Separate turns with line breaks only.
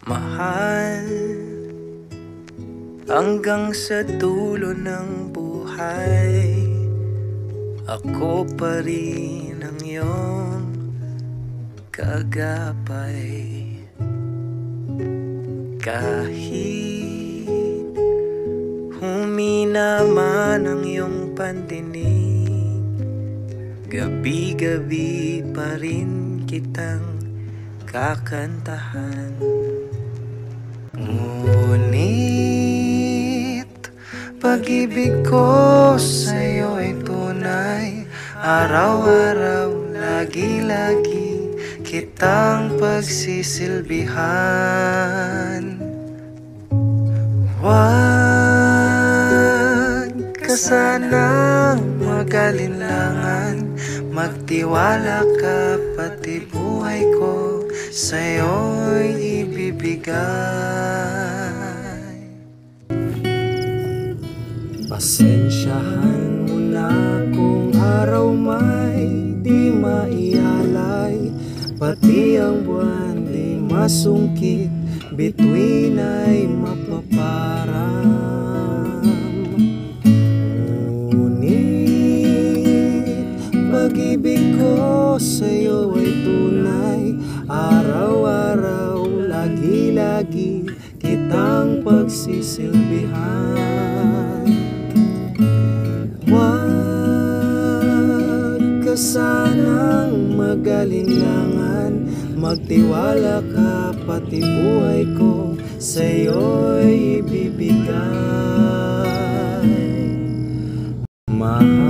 Mahal, hanggang sa dulo ng buhay, ako pa rin ang iyong kagabay. Kahit humina man ang iyong pandinig, gabi-gabi pa rin kitang kakantahan. Ngunit pag-ibig ko sa'yo ay tunay, araw-araw, lagi-lagi kitang pagsisilbihan. Huwag ka sanang mag-alinlangan, magtiwala ka, pati buhay ko sa'yo'y ibibigay. Pasensyahan mo na kung araw may di maialay, pati ang buwan di masungkit, bituin ay mapaparam. Ngunit pag-ibig ko sa'yo ay tunay, araw-araw, lagi-lagi kitang pagsisilbihan. Huwag ka sanang mag-alinlangan, magtiwala ka, pati buhay ko sa'yo'y ibibigay. Mahal